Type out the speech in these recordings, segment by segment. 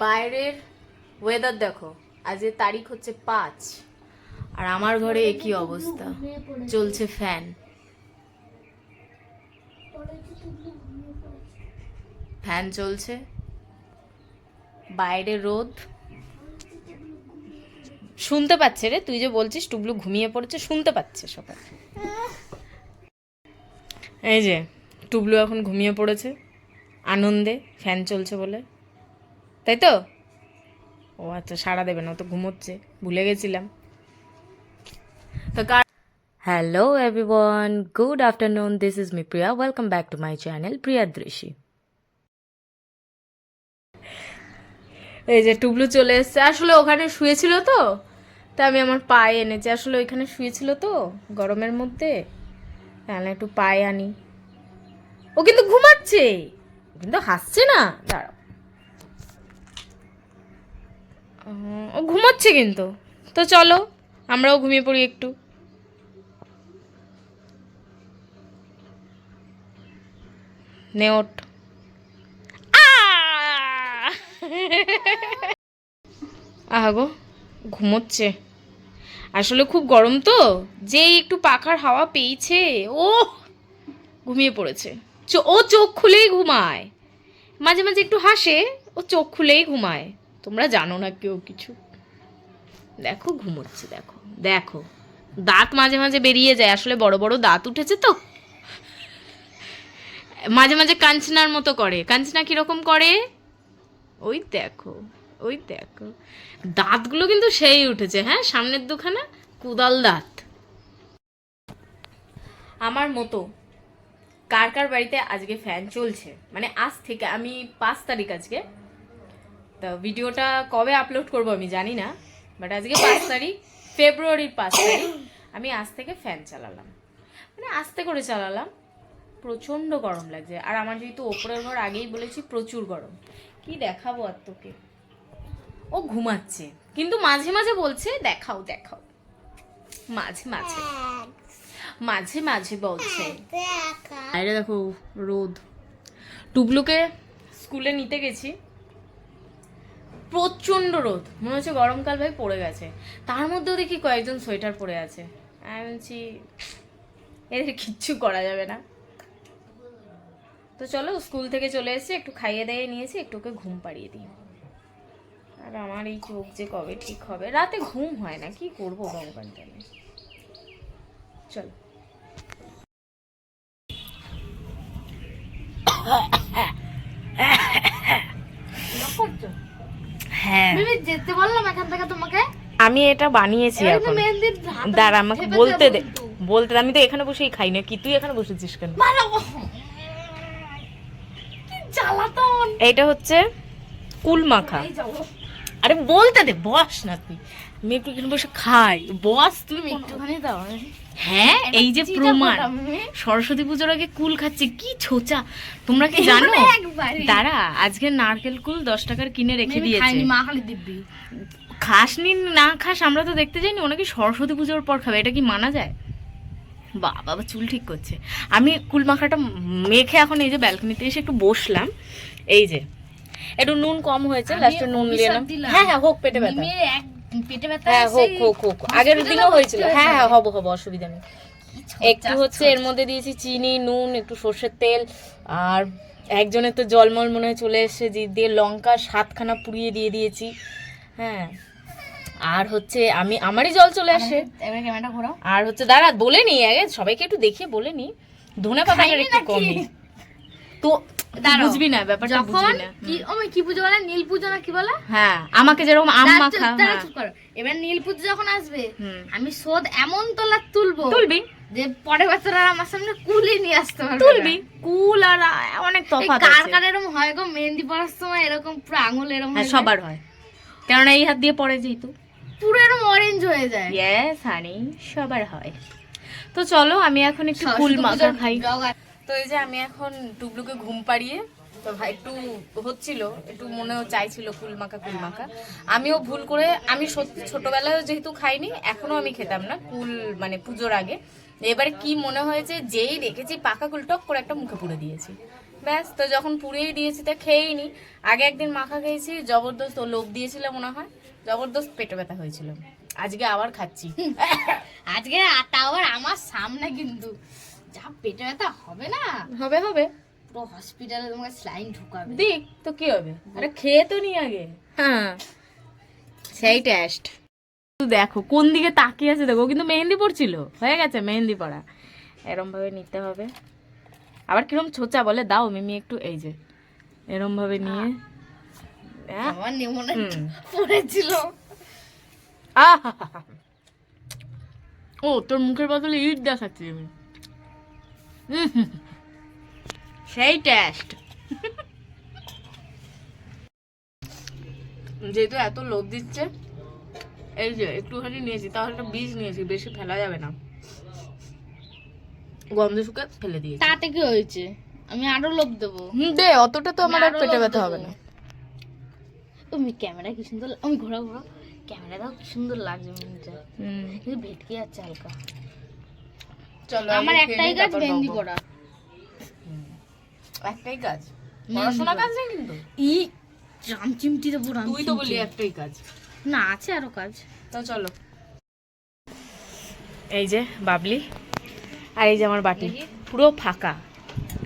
বাইরের ওয়েদার দেখো, আজকে তারিখ হচ্ছে 5, আর আমার ঘরে একই অবস্থা, চলছে ফ্যান। ফ্যান চলছে, বাইরে রোদ। শুনতে পাচ্ছে রে, তুই যে বলছিস টুবলু ঘুমিয়ে পড়েছে, শুনতে পাচ্ছে সবাই। এই যে টুবলু এখন ঘুমিয়ে পড়েছে আনন্দে, ফ্যান চলছে বলে, তাই তো? ও আচ্ছা, সাড়া দেবে না, ও তো ঘুমোচ্ছে, ভুলে গেছিলাম। Hello everyone, good afternoon, this is me Priya, welcome back to my channel Priya Drishi. এই যে টুবলু চলে এসছে, আসলে ওখানে শুয়েছিল তো, তা আমি আমার পায়ে এনেছি, আসলে ওইখানে শুয়েছিল তো গরমের মধ্যে, তাহলে একটু পায়ে আনি। ও কিন্তু ঘুমাচ্ছে, কিন্তু হাসছে না, দাঁড়াও, ও ঘুমাচ্ছে কিন্তু। তো চলো আমরাও ঘুমিয়ে পড়ি একটু। নেওট আহাগো ঘুমোচ্ছে, আসলে খুব গরম তো, যেই একটু পাখার হাওয়া পেয়েছে ও ঘুমিয়ে পড়েছে। ও চোখ খুলেই ঘুমায়, মাঝে মাঝে একটু হাসে, ও চোখ খুলেই ঘুমায়, তোমরা জানো না কেউ কিছু। দেখো ঘুমোচ্ছে, দেখো দেখো, দাঁত মাঝে মাঝে বেরিয়ে যায়, আসলে বড় বড় দাঁত উঠেছে তো, মাঝে মাঝে কাঞ্চনার মতো করে। কাঞ্চনা কিরকম করে, ওই দেখো, ওই দেখো, দাঁতগুলো কিন্তু সেই উঠেছে, হ্যাঁ সামনের দুখানা কুদাল দাঁত। আমার মতো কার কার বাড়িতে আজকে ফ্যান চলছে, মানে আজ থেকে, আমি 5 তারিখ আজকে, তো ভিডিওটা কবে আপলোড করব আমি জানি না, বাট আজকে 5 তারিখ, ফেব্রুয়ারির 5 তারিখ, আমি আজ থেকে ফ্যান চালালাম, মানে আস্তে করে চালালাম, প্রচণ্ড গরম লাগছে। আর আমার যেহেতু ওপরের ঘর, আগেই বলেছি প্রচুর গরম, কি দেখাবো আর তোকে। ও ঘুমাচ্ছে কিন্তু মাঝে মাঝে বলছে দেখাও দেখাও, মাঝে মাঝে মাঝে মাঝে বলছে। আরে দেখো রোদ, টুবলুকে স্কুলে নিতে গেছি, প্রচন্ড রোদ, মনে হচ্ছে গরমকাল ভাই পড়ে গেছে, তার মধ্যেও দেখি কয়েকজন সোয়েটার পরে আছে। আমি বলছি এদের কিচ্ছু করা যাবে না। তো চলো, স্কুল থেকে চলে এসেছি, একটু খাইয়ে দাইয়ে নিয়েছি, একটু ওকে ঘুম পাড়িয়ে দিই। আর আমার এই চোখ যে কবে ঠিক হবে, রাতে ঘুম হয় না, কি করবো ভগবান জানে। চলো হ্যাঁ যেতে বললাম এখান থেকে তোমাকে, আমি এটা বানিয়েছি এখন, দাঁড়া আমাকে বলতে দে, বলতে দে, আমি তো এখানে বসেই খাই না, কি তুই এখানে বসেছিস কেন? এইটা হচ্ছে কুল মাখা। আরে বলতে দে, বস না তুই, আমি একটু এখানে বসে খাই, বস তুমি একটুখানি দাও। হ্যাঁ এই যে প্রমাণ, সরস্বতী পুজোর আগে কুল খাচ্ছে, কি ছোচা, তোমরা কি জানো? দাঁড়া, আজকে নারকেল কুল 10 টাকার কিনে রেখে দিয়েছে, মা খালি দিব্যি খাস নি না খাস আমরা তো দেখতে যাইনি, ওনাকে সরস্বতী পুজোর পর খাবে, এটা কি মানা যায়? বাবা চুল ঠিক করছে। আমি কুল মাখাটা মেখে এখন এই যে ব্যালকনিতে এসে একটু বসলাম, এই যে একটু নুন কম হয়েছে, লাস্টে নুন নিলাম। হ্যাঁ হ্যাঁ হোক, পেটে ব্যথা, পেটে ব্যথা, হ্যাঁ হোক হোক হোক, আগের দিনও হয়েছিল, হ্যাঁ হ্যাঁ হবো হবো, অসুবিধা নেই। একটু হচ্ছে এর মধ্যে দিয়েছি চিনি, নুন, একটু সর্ষের তেল, আর একজনের তো জলমল মনে হয় চলে এসছে, জিদ দিয়ে লঙ্কা 7খানা পুড়িয়ে দিয়ে দিয়েছি, হ্যাঁ। আর হচ্ছে আমি আমারই জল চলে আসে, এবারে ক্যামেরাটা ঘোরাও। আর হচ্ছে দাঁড়া বলে নি আগে, সবাইকে একটু দেখিয়ে বলে নি, ধনে পাতাটা একটু কমই তো, বুঝবি না ব্যাপারটা, বুঝবি না। কি কি পুজো বলে, নীল পুজো না কি বলে? হ্যাঁ আমাকে যেরকম আম মাখা, চুপ করো। এবার নীল পুজো যখন আসবে, আমি শোধ এমন তোলা তুলবো, তুলবি যে পরের বছর আর আমার সামনে কুলই নিয়ে আসতে পারবে, তুলবি কুল আর অনেক তফাৎ কার আছে। কার এরকম হয় গো, মেহেন্দি পড়ার সময় এরকম পুরো আঙুল এরকম, হ্যাঁ সবার হয়, কারণ এই হাত দিয়ে পড়ে যেহেতু পুরো এরকম অরেঞ্জ হয়ে যায়। ইয়েস হানি, সবার হয়। তো চলো আমি এখন একটু কুল মাখা খাই। তো এই যে আমি এখন টুবলুকে ঘুম পাড়িয়ে, তো ভাই একটু হচ্ছিল, একটু মনেও চাইছিল কুল মাখা কুল মাখা, আমিও ভুল করে, আমি সত্যি ছোটবেলায় যেহেতু খাইনি, এখনো আমি খেতাম না কুল, মানে পুজোর আগে এবারে কি মনে হয়েছে, যেই রেখেছি পাকাগুলো টক করে একটা মুখে পুড়ে দিয়েছি, ব্যাস। তো যখন পুড়েই দিয়েছি তা খেয়েই নি। আগে একদিন মাখা খেয়েছি, জবরদস্ত ও লোভ দিয়েছিল মনে হয়, জবরদস্ত পেটে ব্যথা হয়েছিল। আজকে আবার খাচ্ছি। আজকে তাও আবার আমার সামনে, কিন্তু যা পেটে ব্যথা হবে না, হবে হবে, পুরো হসপিটালে তোমাকে স্লাইন ঢুকাবে। দেখ তো কি হবে, আরে খেয়ে তো নি আগে। হ্যাঁ সেই টেস্ট। দেখো কোন দিকে তাকিয়ে আছে, দেখো কিন্তু মেহেন্দি পড়ছিল, হয়ে গেছে মেহেন্দি পড়া। এরম ভাবে নিতে হবে। আবার কিরম ছোচা বলে দাও মিমি একটু, এই যে এরম ভাবে নিয়ে আমার নিমনে পড়েছিল। ও তোর মুখের বদলে ইট দেখাচ্ছি আমি। সেই টেস্ট। যেহেতু এত লোভ দিচ্ছে, এই যে একটুখানি নিয়েছি, তাহলে একটা বীজ নিয়েছি, বেশি ফেলা যাবে না, গন্ধ শুকে ফেলে দিয়েছি। তাতে কি হয়েছে, আমি আরো লোভ দেবো। দে, অতটা তো আমার আর পেটে ব্যথা হবে না। তুমি ক্যামেরা কি সুন্দর, আমি ঘোরা ঘোরা ক্যামেরা দাও, কি সুন্দর লাগছে মনটা, কিন্তু ভেটকে যাচ্ছে হালকা। চলো আমার একটাই কাজ মেহেন্দি করা, একটাই কাজ, পড়াশোনা কাজ নেই কিন্তু। ই জাম চিমটি দেবো, তুই তো বলি একটাই কাজ, না আছে আরো কাজ। তো চলো। এই যে বাবলি, আর এই যে আমার বাটি পুরো ফাঁকা,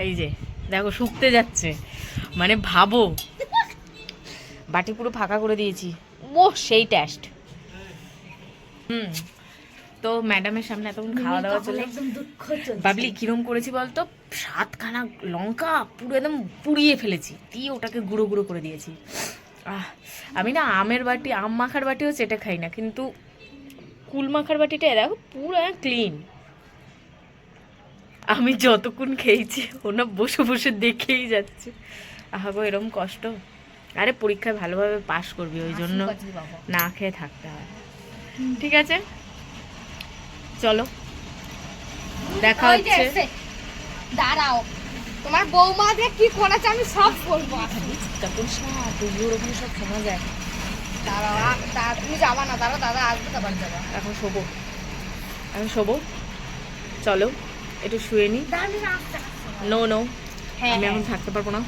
এই যে দেখো শুকতে যাচ্ছে, মানে ভাবো বাটি পুরো ফাঁকা করে দিয়েছি। ও সেই টেস্ট। তো ম্যাডামের সামনে এতক্ষণ খাওয়া দাওয়া চলে, একদম দুঃখ চলছে। বাবলি কিরম করেছি বলতো, 7খানা লঙ্কা পুরো একদম পুড়িয়ে ফেলেছি, দিয়ে ওটাকে গুঁড়ো গুঁড়ো করে দিয়েছি। আমি না আমের বাটি, আম মাখার বাটিও চেটে খাই না, কিন্তু কুল মাখার বাটিটা দেখো পুরো ক্লিন। আমি যতক্ষণ খেয়েছি ওনা বসে বসে দেখেই যাচ্ছে। আহাগো এরম কষ্ট। আরে পরীক্ষায় ভালোভাবে পাশ করবি, ওই জন্য না খেয়ে থাকতে হয়। ঠিক আছে চলো, দেখা হচ্ছে। দাঁড়াও, তোমার বৌমা দিয়ে কি করেছে আমি সব বলবো। ওরকম সব শোনা যায়। দাঁড়াও, তুমি যাবা না, দাঁড়াও দাদা আসবে তারপর যাবা। এখন শোবো, এখন শোবো, চলো একটু শুয়ে নি। নো নো, আমি এখন থাকতে পারবো না।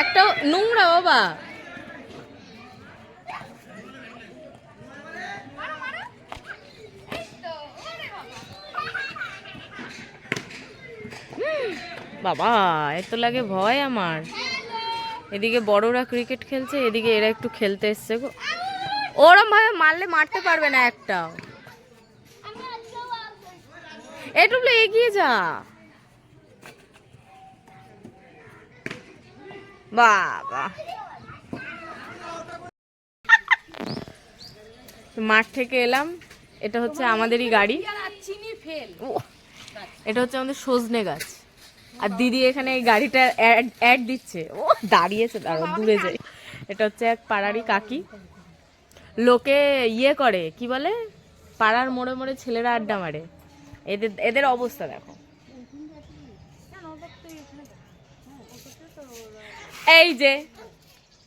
একটা নোংরা বাবা, বাবা এত লাগে ভয় আমার। এদিকে বড়রা ক্রিকেট খেলছে, এদিকে এরা একটু খেলতে এসছে গো। ওরম ভাবে মারলে মারতে পারবে না একটাও। একটু এগিয়ে যা বাবা। মাঠ থেকে এলাম, এটা হচ্ছে আমাদেরই গাড়ি, এটা হচ্ছে আমাদের সজনে গাছ। আর দিদি এখানে এই গাড়িটার অ্যাড দিচ্ছে, ও দাঁড়িয়েছে, দাঁড়ো দূরে যাই। এটা হচ্ছে এক পাড়ারই কাকি, লোকে ইয়ে করে কি বলে, পাড়ার মোড়ে মোড়ে ছেলেরা আড্ডা মারে। এদের অবস্থা দেখো। এই যে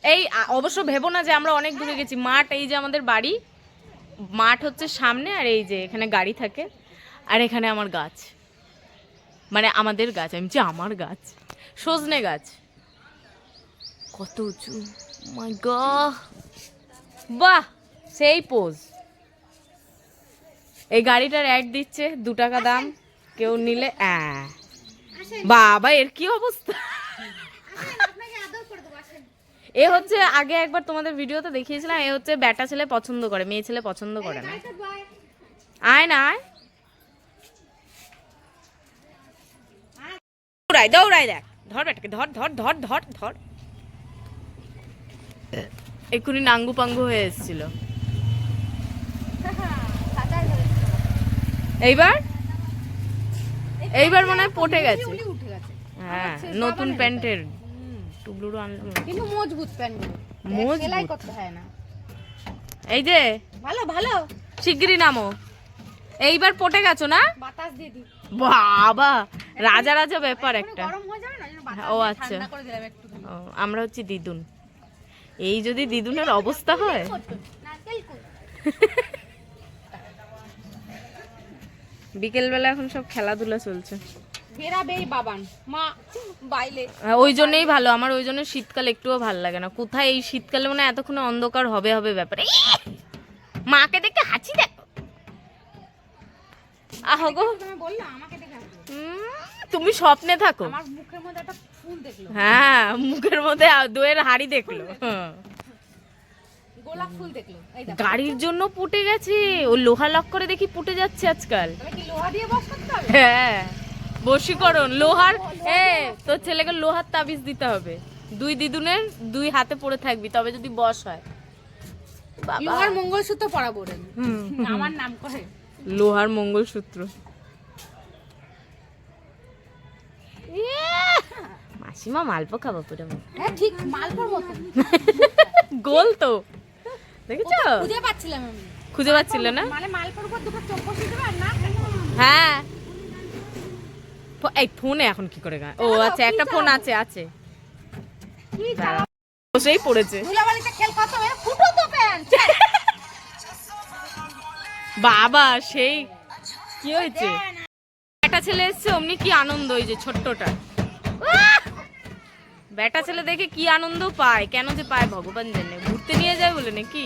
এই অবশ্য ভেবো না যে আমরা অনেক দূরে গেছি, মাঠ এই যে আমাদের বাড়ি, মাঠ হচ্ছে সামনে, আর এই যে এখানে গাড়ি থাকে, আর এখানে আমার গাছ, মানে আমাদের গাছ, আমি যে আমার গাছ, সজনে গাছ, কত উঁচু, মাই গড, বাহ সেই পোজ। এই গাড়িটার অ্যাড দিচ্ছে, 2 টাকা দাম, কেউ নিলে। বাবা এর কি অবস্থা। এ হচ্ছে আগে একবার তোমাদের ভিডিওতে দেখিয়েছিলাম, এ হচ্ছে ব্যাটা ছেলে পছন্দ করে, মেয়ে ছেলে পছন্দ করে না। আয় না আয়, দৌড়াই দৌড়াই, দেখ ধর বেটাকে, ধর ধর ধর ধর ধর। এক্ষুনি নাঙ্গু পাঙ্গু হয়ে এসেছিল। এইবার এইবার মনে হয় পটে গেছে। হ্যাঁ নতুন প্যান্টের টুবলুরু আনলাম, কিন্তু মজবুত প্যান্টগুলো, সেলাই করতে হয় না। এই যে ভালো ভালো, শিগগিরই নামো। এইবার পটে গেছো না, বাতাস দিয়ে দি। বাবা রাজা রাজা ব্যাপার একটা। গরম হয়ে যাবে না, ও আচ্ছা, আমরা হচ্ছে দিদুন। এই যদি দিদুনের অবস্থা হয়। বিকেলবেলা এখন সব খেলাধুলা চলছে। ওই জন্যই ভালো আমার, ওই জন্য শীতকাল একটুও ভালো লাগে না। কোথায় এই শীতকালে মানে এতক্ষণে অন্ধকার হবে হবে ব্যাপারে। মাকে দেখে হাঁচি দেখ। আহ গো, তুমি স্বপ্নে থাকো। হ্যাঁ, মুখের মধ্যে দইয়ের হাড়ি দেখলো। গাড়ির জন্য পুটে গেছে। ও লোহা লক করে দেখি পুটে যাচ্ছে আজকাল। হ্যাঁ, বশীকরণ লোহার। তোর ছেলেকে লোহার তাবিজ দিতে হবে। দুই দিদুনের দুই হাতে পড়ে থাকবি, তবে যদি বশ হয়। লোহার মঙ্গলসূত্র পরাবো রে, আমার নাম করে লোহার মঙ্গলসূত্র। মাসিমা মালপো খাবো পুরো। হ্যাঁ ঠিক মালপোর মতো গোল তো, দেখেছো? খুঁজে পাচ্ছিলাম আমি, খুঁজে পাচ্ছিল না মানে মালপোর উপর দুটো চোখ বসিয়ে দেবে আর না। হ্যাঁ, এই ফোনে এখন কি করে গান? ও আচ্ছা, একটা ফোন আছে আছে, বসেই পড়েছে। ধুলাবালিতে খেল কত হবে, ফুটো তো প্যান্ট। বাবা সেই কি হয়েছে? একটা ছেলে এসছে, অমনি কি আনন্দ। ওই যে ছোট্টটা বেটা ছেলে দেখে কি আনন্দ পায়, কেন যে পায় ভগবান জানে। ঘুরতে নিয়ে যায় বলে নাকি?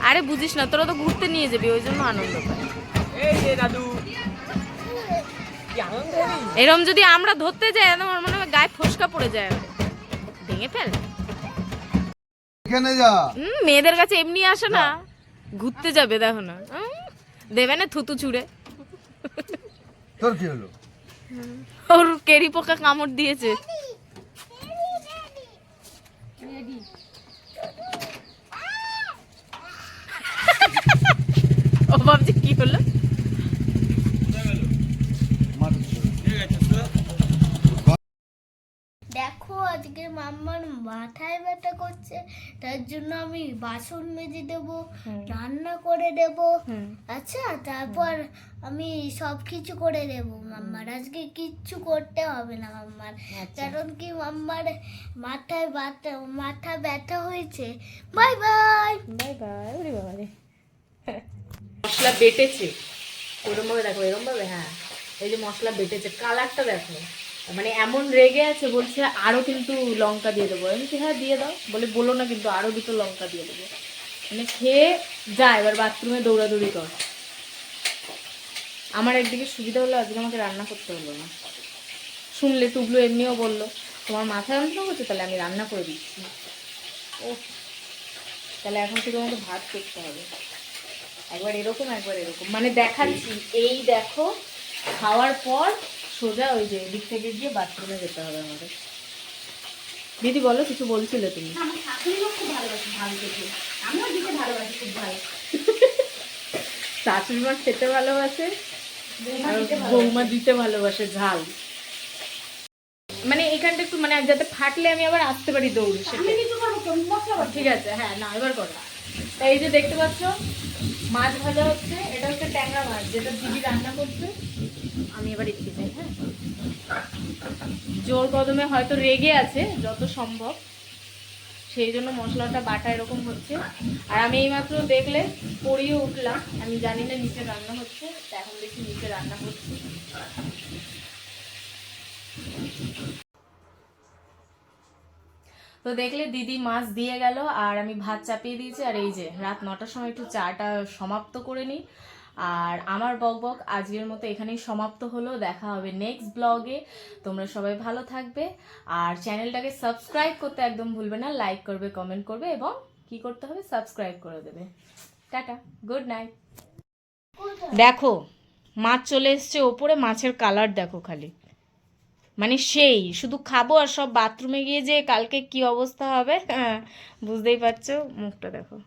আরে বুঝিস না, তোরা তো ঘুরতে নিয়ে যাবি, ওই জন্য আনন্দ পায়। এরম যদি আমরা ধরতে যাই, আমার মনে হয় গায়ে ফসকা পড়ে যায়, ভেঙে ফেল। মেয়েদের কাছে এমনি আসে না, ঘুরতে যাবে দেখো না, দেবে না থুতু ছুড়ে। তোর কি হলো? ওর কেরি পোকা কামড় দিয়েছে। ও ভাবছি কি হলো। দেখো আজকে মাম্মার মাথায় ব্যথা করছে, তার জন্য আমি বাসন মেজে দেব, রান্না করে দেব। আচ্ছা, তারপর আমি সব কিছু করে দেব মাম্মার। আজকে কিচ্ছু করতে হবে না মাম্মার, কারণ কি মাম্মার মাথা ব্যথা হয়েছে। Bye bye bye bye. ওরে বাবা রে, মশলা বেটেছে ওরম ভাবে, দেখো এরম ভাবে। হ্যাঁ, এই যে মশলা বেটেছে, কালারটা দেখো, মানে এমন রেগে আছে, বলছে আরো কিন্তু লঙ্কা দিয়ে দেবো। আমি হ্যাঁ দিয়ে দাও, বলো না কিন্তু আরো দুটো লঙ্কা দিয়ে দেবো। মানে খেয়ে যা, এবার বাথরুমে দৌড়াদৌড়ি কর। আমার একদিকে সুবিধা হলো, আজকে আমাকে রান্না করতে হলো না। শুনলে টুবলু এমনিও বললো তোমার মাথায় যন্ত্রণা করছে, তাহলে আমি রান্না করে দিচ্ছি। ও তাহলে এখন থেকে আমাকে ভাত করতে হবে, একবার এরকম একবার এরকম, মানে দেখাচ্ছি। এই দেখো, খাওয়ার পর সোজা ওই যে দিক থেকে গিয়ে বাথরুমে যেতে হবে আমাদের। দিদি বলো, কিছু বলছিলে তুমি? আমার শাশুড়িও খুব ভালোবাসে ঝাল খেতে, আমিও দিতে ভালোবাসি খুব ভালো। শাশুড়ি মা খেতে ভালোবাসে, বৌমা দিতে ভালোবাসে ঝাল। মানে এখানটা একটু মানে যাতে ফাটলে আমি আবার আসতে পারি দৌড়ে। ঠিক আছে, হ্যাঁ না এবার করো। তাই এই যে দেখতে পাচ্ছ মাছ ভাজা হচ্ছে, এটা হচ্ছে ট্যাংরা মাছ, যেটা দিদি রান্না করছে। আমি এবার এদিকে যাই। হ্যাঁ, জোর কদমে হয়তো রেগে আছে যত সম্ভব, সেই জন্য মশলাটা বাটা এরকম হচ্ছে। আর আমি এইমাত্র দেখলে পড়িয়ে উঠলাম, আমি জানি না নিচে রান্না হচ্ছে, এখন দেখি নিচে রান্না করছি। তো দেখলে দিদি মাছ দিয়ে গেল, আর আমি ভাত চাপিয়ে দিয়েছি। আর এই যে রাত 9টার সময় একটু চাটা সমাপ্ত করে নিই। আর আমার বকবক আজকের মতো এখানেই সমাপ্ত হলো। দেখা হবে নেক্সট ব্লগে। তোমরা সবাই ভালো থাকবে, আর চ্যানেলটাকে সাবস্ক্রাইব করতে একদম ভুলবে না। লাইক করবে, কমেন্ট করবে, এবং কি করতে হবে, সাবস্ক্রাইব করে দেবে। Tata, good night. দেখো মাছ চলে এসছে ওপরে, মাছের কালার দেখো খালি, মানে সেই শুধু খাবো আর সব বাথরুমে গিয়ে যে কালকে কি অবস্থা হবে, হ্যাঁ বুঝতেই পারছো। মুখটা দেখো,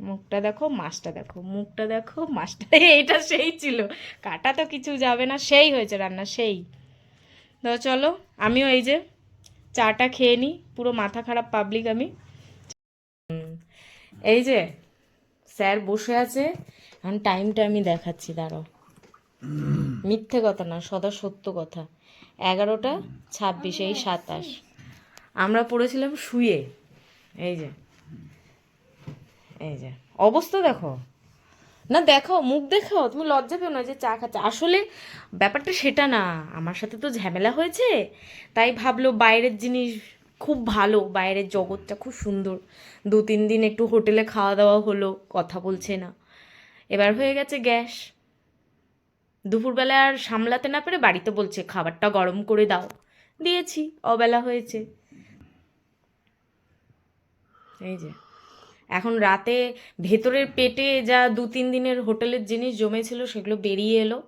মুখটা দেখো, মাছটা দেখো, মুখটা দেখো, মাছটা। এইটা সেই ছিল, কাটা তো কিছু যাবে না, সেই হয়েছে রান্না সেই। তো চলো আমিও এই যে চাটা খেয়ে নিই, পুরো মাথা খারাপ পাবলিক আমি। এই যে স্যার বসে আছে, এখন টাইমটা আমি দেখাচ্ছি, দাঁড়াও। মিথ্যে কথা না, সদা সত্য কথা। 11টা 26 এই 27 আমরা পড়েছিলাম শুয়ে। এই যে অবস্থা দেখো না, দেখো মুখ দেখো, তুমি লজ্জা পেও না যে চা খাচ্ছে। আসলে ব্যাপারটা সেটা না, আমার সাথে তো ঝামেলা হয়েছে, তাই ভাবলো বাইরের জিনিস খুব ভালো, বাইরের জগৎটা খুব সুন্দর। 2-3 দিন একটু হোটেলে খাওয়া দাওয়া হলো, কথা বলছে না। এবার হয়ে গেছে গ্যাস। দুপুরবেলা আর সামলাতে না পেরে বাড়িতে বলছে খাবারটা গরম করে দাও, দিয়েছি, অবেলা হয়েছে। এই যে এখন রাতে ভেতরের পেটে যা 2-3 দিনের হোটেলের জিনিস জমেছিল সেগুলো বেরিয়ে এলো।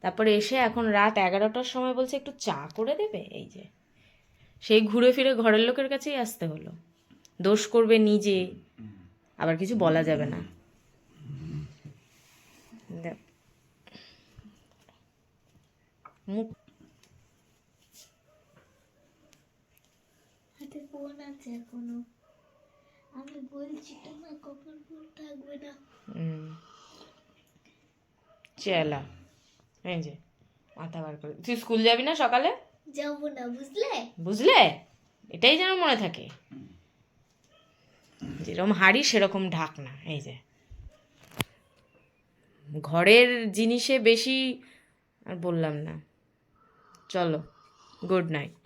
তারপরে এসে এখন রাত 11টার সময় বলছে একটু চা করে দেবে। এই যে সেই ঘুরে ফিরে ঘরের লোকের কাছেই আসতে হলো। দোষ করবে নিজে, আবার কিছু বলা যাবে না। মুখ হাতে ফোন আছে এখনো, আমি বলছি তো না কখন ফোন থাকবে না। চেলা। এই যে মাথা বার করে, তুই স্কুল যাবি না সকালে? যাবো না, বুঝলে? বুঝলে, এটাই যেন মনে থাকে, যেরকম হাড়ি সেরকম ঢাকনা। এই যে ঘরের জিনিসে বেশি আর বললাম না। চলো, গুড নাইট।